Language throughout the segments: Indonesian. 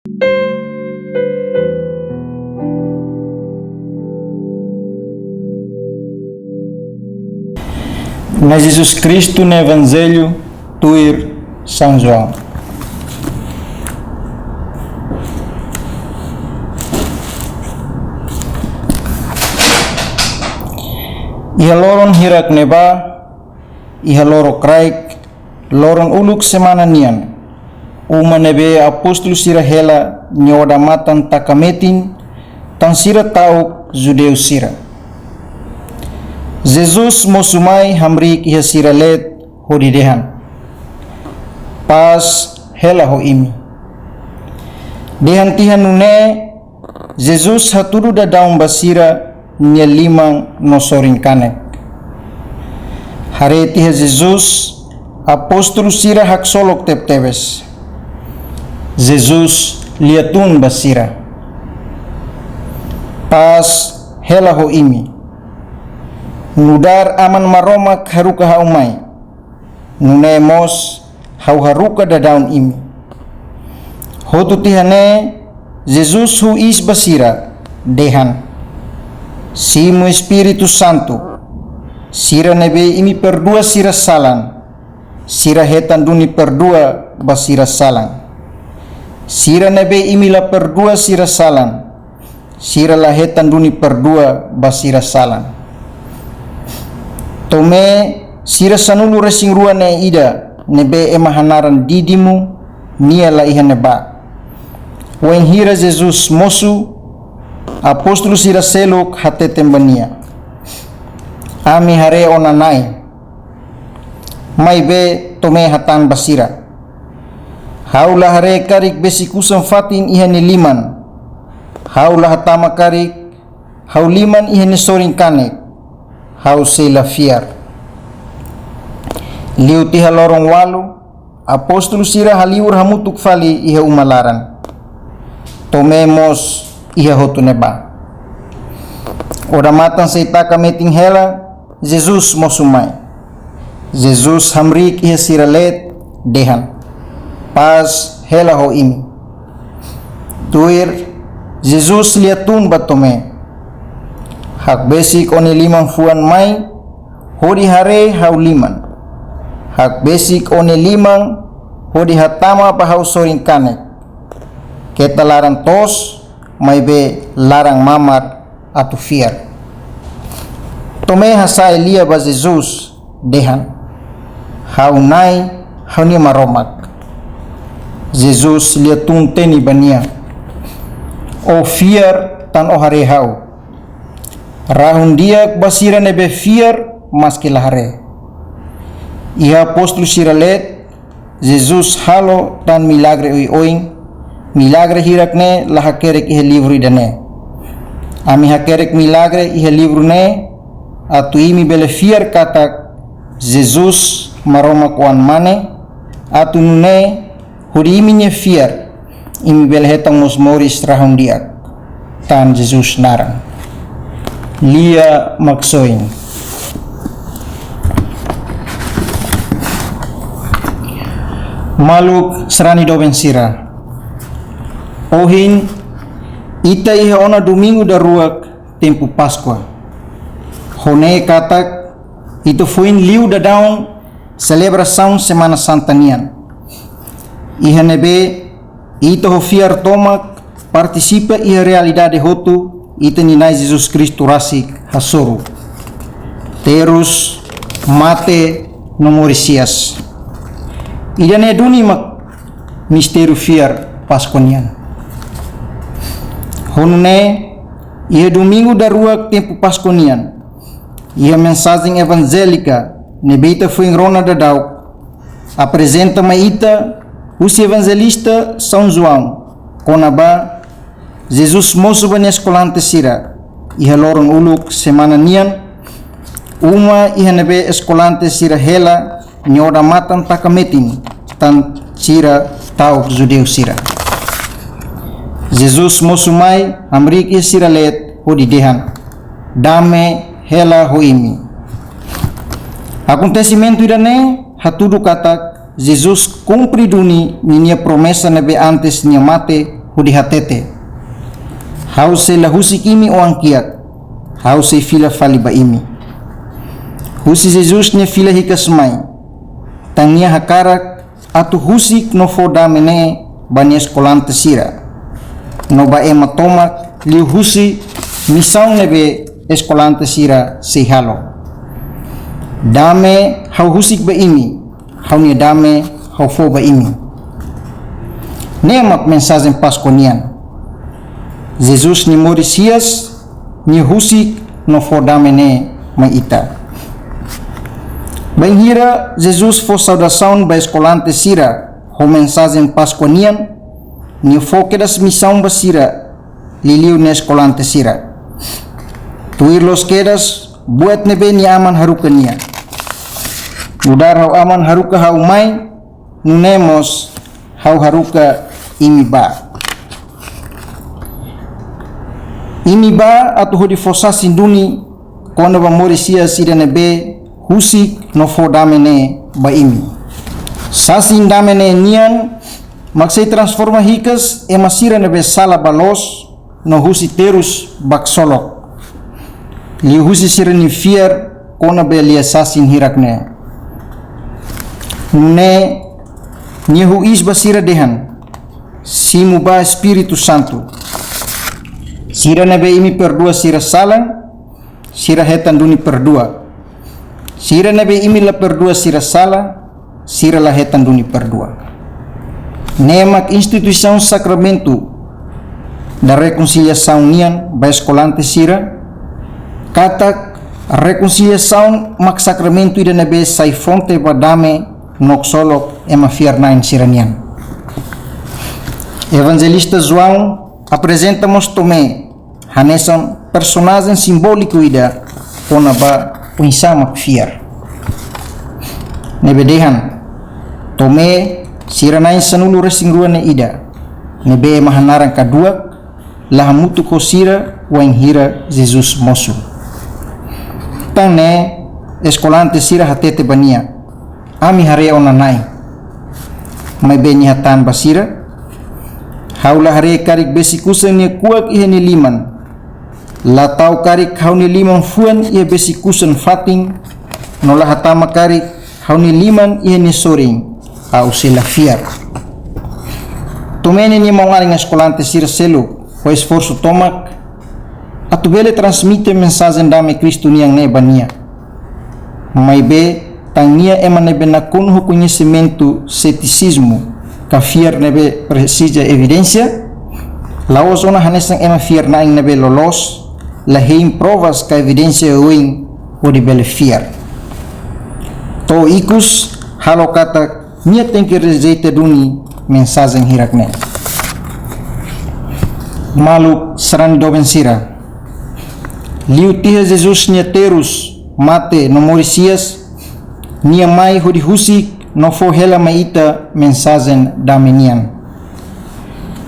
Na Jesus Cristo no Evangelho tuir São João. Iha loron hirak neba, iha loro kraik, loron uluk semana nian. Uma nebe apostol sira hela nyoda matan takametin, tan sira tauk judeu sira. Jesus mosumai hamrik iha sira let hodidehan. Pas hela ho imi. Dehan tihan nune, Jesus haturu da daun basira nia limang nosorin kanek. Hare tiha Jesus apostol sira hak solok tep-tebes. Jesus liatun basira. Pas hela ho imi. Nudar aman maromak haruka haumai. Nunemos hau haruka da daun imi. Hotu tihane Jesus hu is basira dehan. Simu Espiritu Santo sira nebe imi perdua sira salan. Sira hetan duni perdua basira salang. Sira nebe imi la perdua sira salan. Sira la hetan duni perdua basira salan. Tome sira sanulu resing rua ne ida nebe emahanaran didimu nia la iha neba. Wen hira Jesus mosu apostol sira seluk hate tembania. Ami hare onanai. Mai be tome hatan basira. Haulah hare karik besikusan fatin iha ni liman. Haulah hatama karik hau liman iha ni soring kanek. Hau sela fiar. Liu tiha lorong walu apostol sira haliur hamutuk fali iha umalaran. Tomemos iha hotu neba. Ora matan seita kameting hela Jesus mosumai. Jesus hamrik iha sira let dehan. Pas hela ho imi. Tuir Jesus liatun batome. Hak besik oni limang fuan mai hodi hare hau liman. Hak besik oni limang hodi hatama pa hau soring kanek. Keta larang tos mai be larang mamar atu fiar. Tome hasa Elia ba Jesus dehan. Hau nai hau ni maromak. Jesus liatun teni bania. O fiar tan o hare hau. Rahun diak basira nebe fiar maski lahare. Iha apostol sira let Jesus halo tan milagre oi oing. Milagre hirak ne lah hakerek iha livru dane. Ami hakerek milagre iha livru ne atu imi bele fiar katak Jesus maroma kuan mane atu nune huri imi nye fiar imi bele hetang mosmoris rahun diak tan Jesus narang. Lia maksoin. Maluk serani doben sira. Ohin ita iha ona domingo da ruak tempo Paskwa. Hone katak itu fuin liu da daun celebração Semana Santa nian. Iha nebe ita ho fiar tomak participa iha realidade hotu ita ninai Jesus Cristo rasik hasuru. Terus mate nomorisias. Ida ne duni mak misteri fiar Paskonian. Honne ia domingo da ruak tempo Paskonian. Ia mensagem evangélica nebita foi em rona da dau. Apresenta maita os evangelista São João. Konaba Jesus mosu bani eskolante sira. Iha loron uluk semana nian. Uma iha nebe eskolante sira hela nyoda matan takametin tan sira tau judeu sira. Jesus mosu mai amrik iha sira let hodi dehan. Dame hela hoimi. Acontecimento irane hatudu katak Jesus cumpre duni ninia promessa nebe antes nia mate hudi hatete. Hause la husik imi o angkiak. Hause fila fali ba imi. Husi Jesus ne fila hikasmai. Tangia hakarak atu husik no fodamene bani eskolante sira. No ba ema tomak liu husi misang nebe eskolante sira sehalo. Dame hau husik ba imi. Hau ni dame hau fo ba imi. Nemak mensagem paskonian. Jesus ni Morisias ni husik no fodamene mai ita. Benghira Jesus fo saudação ba escolante sira ho mensagem paskonian ni fo kedas missão ba sira liliu ne escolante sira. Tuir los kedas buat nebe ni aman harukania. Udar hau aman haruka hau mai nunemos hau haruka imi ba. Imi ba atu hodi fosasin duni kona ba Morisia sira nebe husik no fodamene ba imi. Sasin damene nian maksai transforma hikas e masira nebe sala balos no husi terus baksolok. Li husi sira ni fier kona be lia sasin hirakne. Ne nihu is basira dehan simu ba Espiritu Santo. Sira nebe imi perdua sira salang sira hetan duni perdua. Sira nebe imi la perdua sira sala sira la hetan duni perdua. Nemak instituição sacramento da reconciliação nian ba escolante sira katak reconciliação mak sacramento ida nebe sai fonte badame nok solok ema fiernain sira nian. Evangelista João apresenta-nos Tomé, hanesan personagem simbólico ida kona ba unsama fiar. Nebe dehan Tomé sira nain sanulu resingruan ida. Nebe mahanaran kadua lahamutu ko sira wain hira Jesus mosu. Tane eskolante sira hatete bania. Ami hare onanai. Mai beni hatan basira. Haula hare karik besikusen ni kuak ihe ni liman. Latau karik hauni liman fuan ia besikusen fating. Nola hatama karik hauni liman ia ni soring. Au sila fiar. Tomene ni mongaring escolante sira selo. O esforço tomak. Atubele transmite mensagem dame Cristo niang ne bania. Mai be tangnia ema nebe nakun ho conhecimento ceticismo ka fiar nebe precisa evidência laos ona hanesan ema fiar na nebe lolos la heim provas ka evidência uing o de bele fiar to ikus halo kata nia tem que rejeita duni mensagem hirakne Maluk seran doben sira liu tiha Jesus nia terus mate no Morisias nia mai hodi husik no fo hela maita mensagem damenian.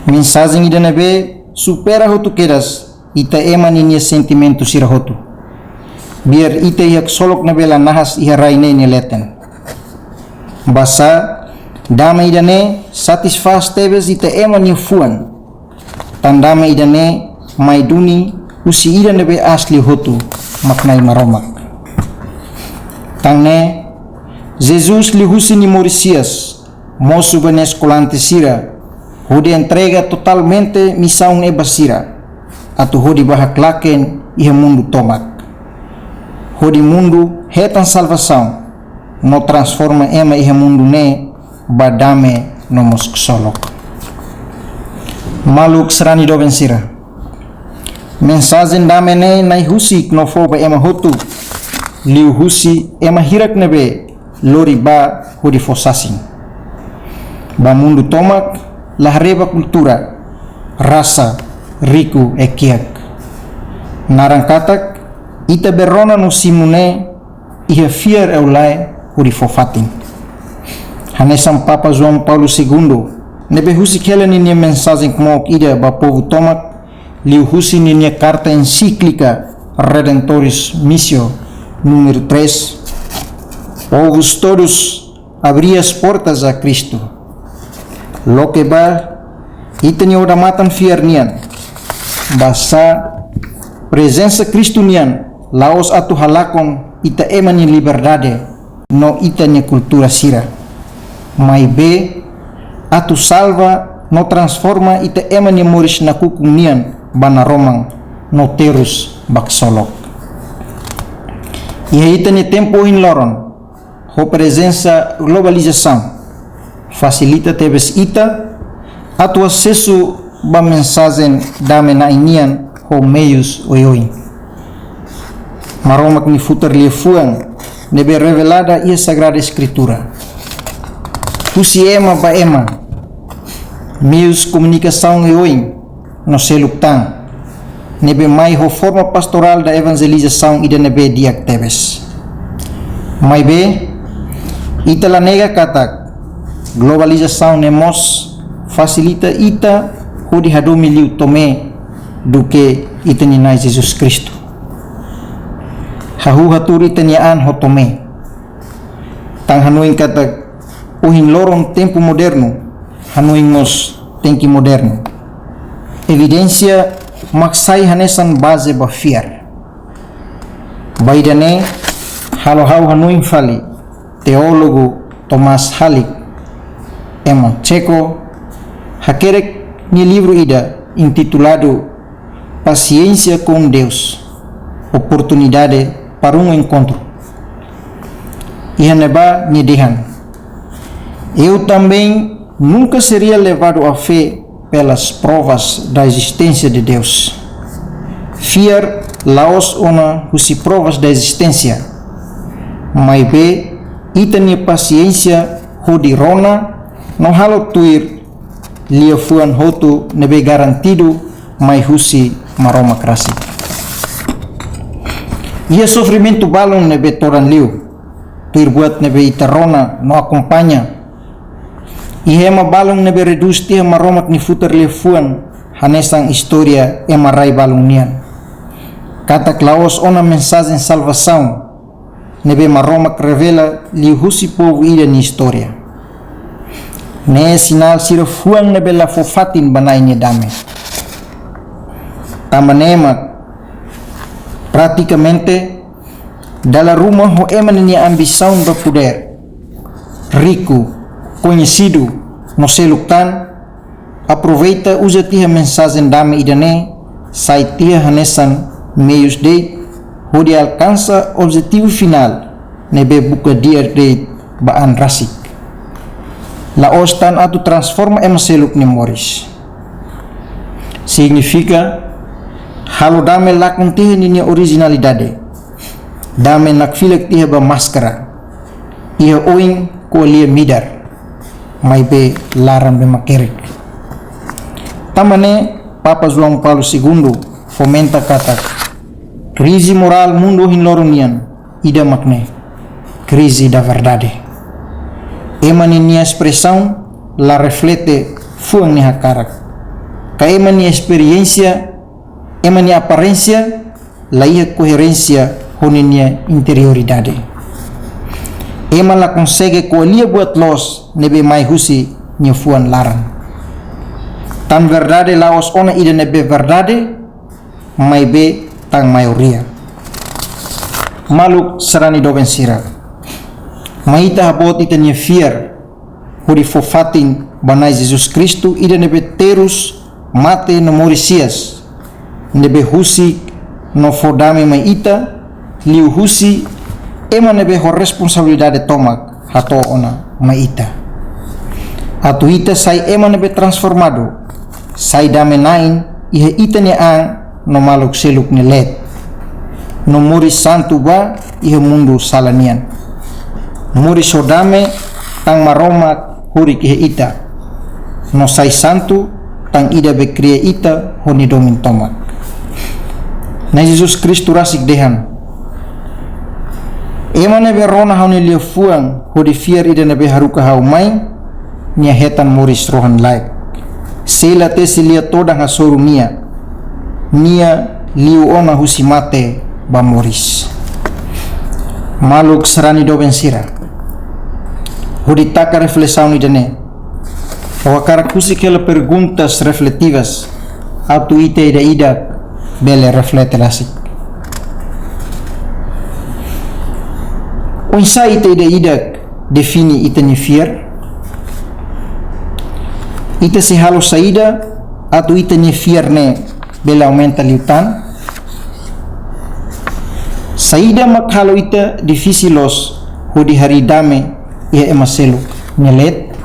Mensagem ida nebe supera hotu kedas ita ema nia sentimento sira hotu. Biar ita yak solok nebe la nahas iha raine ni leten. Basa dama ida ne satisfaz tebes ita ema ni fuan. Tandama ida ne mai duni usi ida nebe asli hotu maknai maromak. Tangne Jesus li husi ni Morisias, mosu bane escolante sira, hodi entrega totalmente missão e basira, atu hodi bahaklaken iha mundo tomak. Hodi mundo hetan salvação, no transforma ema iha mundo ne badame no mosksolok. Maluk serani doben sira. Mensagem dame ne nai husik no foba ema hotu, liu husi ema hirak nebe lori ba hodi fosasin. Ba mundo tomak lahreba kultura, rasa, riku e kiak. Narang katak ita berona no simune iha fiar eulai hodi fofatin. Hanesan Papa João Paulo II nebe husi kela ni mensagem kmok ida ba povo tomak liu husi ni carta encíclica Redentoris Missio número 3. Povos todos abrir as portas a Cristo. Lo que va ita ni oda matan fiar nian basa presença Cristo nian laos atu halakon ita ema ni liberdade no ita ni cultura sira mai be atu salva no transforma ita ema ni moris na kukung nian bana romang no terus baksolok e ita ni tempo in loron ho presença globalização facilita tebes ita atu acesso ba mensagem dame na inian ho meios oioi maromak ni futer lie fuang nebe revelada ia sagrada escritura fusi ema ba ema meios comunicação oioi no seluktan nebe mai ho forma pastoral da evangelização ida nebe diak tebes mai be ita la nega katak globalização nemos facilita ita hudi hadumi liu tome duke ita ni nai Jesus Kristo hahu haturi tanyaan ho tome tang hanuing kata uhin lorong tempo moderno hanuing mos tengki moderno evidencia maksai hanesan base bafiar baidane halo hau hanuing fali teólogo Thomas Halik Emon Checo hakerek ni livro ida intitulado Paciência com Deus, oportunidade para um encontro. Ihaneba Nidehan. Eu também nunca seria levado à fé pelas provas da existência de Deus. Fiar laos ona husi provas da existência. Mas be itani paciência hodi rona no halo tuir lia fuan hotu nebe garantido mai husi maroma krasi. Ia sofrimento balon nebe toran liu tuir buat nebe itarona no acompanha. Ihema balong nebe redus tia maromak ni futer lia fuan hanesang historia emarai balong nian. Kata klaus ona mensagem salvação nebe maromak revela liu husi povo ida ni historia. Ne sinal sira fuang nebe la fofatin banai ni dame. Tamanemak praticamente dalam rumah ho eman ni ambição do poder rico conhecido no seluktan aproveita usa tia mensagem dame idane sai tia hanesan meios de hodi alcança objetivo final nebe buka dia de baan rasik la ostan atu transforma ema seluk ni moris significa halo dame lakon tia ni originalidade dame nak filek tia ba maskara ia oing ko lia midar mai be laram be makerik tamane Papa João Paulo II fomenta kata crise moral mundo hinloronian ida makne crise da verdade emani ni expressão la reflete fuang ni hakarak ka emani experiência emani aparência la ia coherência honinia interioridade ema la consegue coelia buat los nebe mai husi ni fuan larang tan verdade laos ona ida nebe verdade mai be tang maioria maluk serani do bensira maita habot ita ni fiar huri fofatin banai Jesus Kristo ida nebe terus mate no morisias nebe husi no fodame mai ita liu husi ema nebe ho responsabilidade tomak hato ona maita atu ita sai ema nebe transformado sai dame nain ihe ita ni ang no maluk seluk ni let no muri santu ba ihe mundo salanian muri sodame tang maromak huri ihe ita no sai santu tang ida bekria ita honi domin tomak na Jesus Kristo rasik dehan ema nebe rona hauni lia fuang hodi fiar ida nebe haruka hau mai nia hetan moris rohan laik sela te silia toda hasoru nia liu ona husi mate ba moris maluk serani do bensira hodi taka reflexão idane Wakara kusi aquela perguntas refletivas, auto ita ida bele reflete lasik. Unsa ita ida defini ita ni fear. Ita se halo saída atau ita ni fear ne bele aumenta liutan. Saída mak halo ita difícilos ho di hari dame ia emaselo nelet.